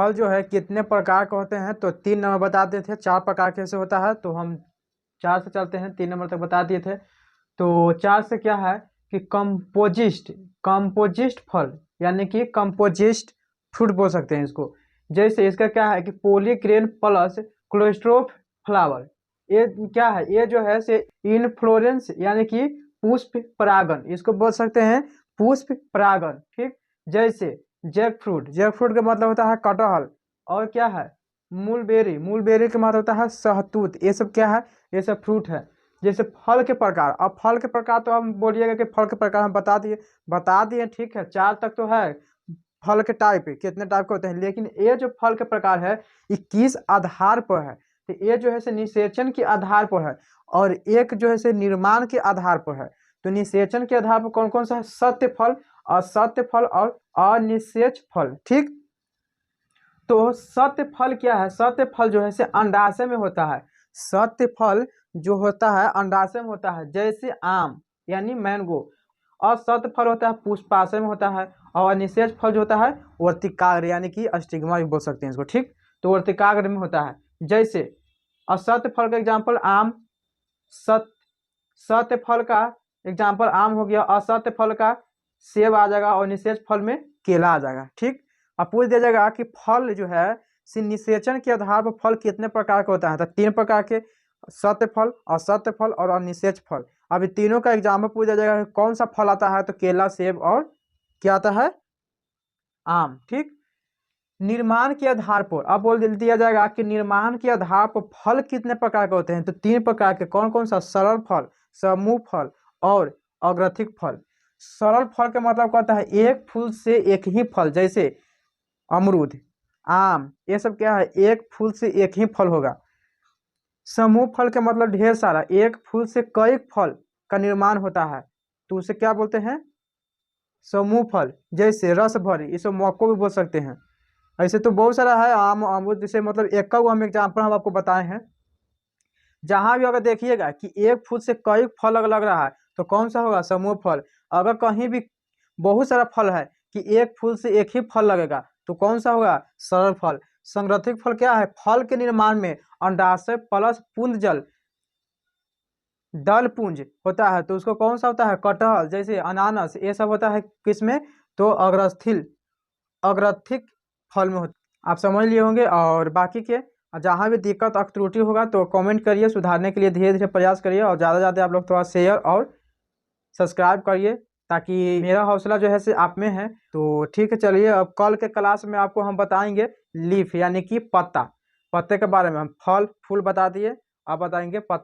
फल जो है कितने प्रकार के होते हैं, तो 3 नंबर बता दिए थे। 4 प्रकार कैसे होता है, तो हम 4 से चलते हैं, 3 नंबर तक बता दिए थे। तो 4 से क्या है कि कंपोजिस्ट फल, यानी कि कंपोजिस्ट फ्रूट बोल सकते हैं इसको। जैसे इसका क्या है कि पॉलीग्रेन प्लस क्लोस्ट्रोफ फ्लावर, ये क्या है, ये जो है से इनफ्लोरेंस यानी कि पुष्प परागन, इसको बोल सकते हैं पुष्प परागन। ठीक, जैसे जैक फ्रूट का मतलब होता है कटहल, और क्या है मूलबेरी का मतलब होता है शहतूत। ये सब क्या है, ये सब फ्रूट है। जैसे फल के प्रकार, अब फल के प्रकार तो हम बोलिएगा कि फल के प्रकार हम बता दिए ठीक है, 4 तक तो है। फल के टाइप कितने टाइप के होते हैं, लेकिन ये जो फल के प्रकार है ये किस आधार पर है, तो ये जो है से निषेचन के आधार पर है, और एक जो है से निर्माण के आधार पर है। तो निषेचन के आधार पर कौन कौन सा है, सत्य फल, असत्य फल और अनिषेच फल। ठीक, तो सत्य फल क्या है, सत्य फल जो है से अंडाशय में होता है। सत्य फल जो होता है अंडाशय में होता है, जैसे आम यानी मैंगो। असत्य फल होता है पुष्पाशय में होता है, और निषेच फल जो होता है वर्तिकाग्र यानी कि अस्टिग्मा भी बोल सकते हैं इसको। ठीक, तो वर्तिकाग्र में होता है। जैसे असत्य फल का एग्जाम्पल आम, सत्य फल का एग्जाम्पल आम हो गया, असत्य फल का सेब आ जाएगा, और निषेच फल में केला आ जाएगा। ठीक, अब पूछ दिया जाएगा कि फल जो है निषेचन के आधार पर फल कितने प्रकार का होता है, तो 3 प्रकार के, सत्य फल, असत्य फल और अनिषेच फल। अब तीनों का एग्जाम्पल पूछा जाएगा कि कौन सा फल आता है, तो केला, सेब और क्या आता है, आम। ठीक, निर्माण के आधार पर अब बोल दिया जाएगा कि निर्माण के आधार पर फल कितने प्रकार के होते हैं, तो 3 प्रकार के। कौन कौन सा, सरल फल, समूह फल और अग्रथिक फल। सरल फल का मतलब कहता है एक फूल से एक ही फल, जैसे अमरूद, आम, ये सब क्या है, एक फूल से एक ही फल होगा। समूह फल का मतलब ढेर सारा, एक फूल से कई फल का निर्माण होता है, तो उसे क्या बोलते हैं, समूह फल। जैसे रस भरी, इसे मौको भी बोल सकते हैं। ऐसे तो बहुत सारा है, आम, अमरूद, जैसे मतलब एक का हम एग्जाम्पल हम आपको बताए हैं। जहां भी अगर देखिएगा कि एक फूल से कई फल लग रहा है, तो कौन सा होगा, समूह फल। अगर कहीं भी बहुत सारा फल है कि एक फूल से एक ही फल लगेगा, तो कौन सा होगा, सरल फल। संग्रथिक फल क्या है, फल के निर्माण में अंडाशय प्लस पुंज जल दल पुंज होता है, तो उसको कौन सा होता है, कटहल, जैसे अनानास, ये सब होता है किसमें, तो अग्रथिक फल में होता। आप समझ लिए होंगे, और बाकी के जहाँ भी दिक्कत और त्रुटि होगा तो कमेंट करिए, सुधारने के लिए धीरे धीरे प्रयास करिए, और ज़्यादा से ज़्यादा आप लोग थोड़ा शेयर और सब्सक्राइब करिए, ताकि मेरा हौसला जो है से आप में है। तो ठीक है, चलिए अब कल के क्लास में आपको हम बताएंगे लीफ यानी कि पत्ते के बारे में। हम फल फूल बता दिए, अब बताएंगे पत्ता।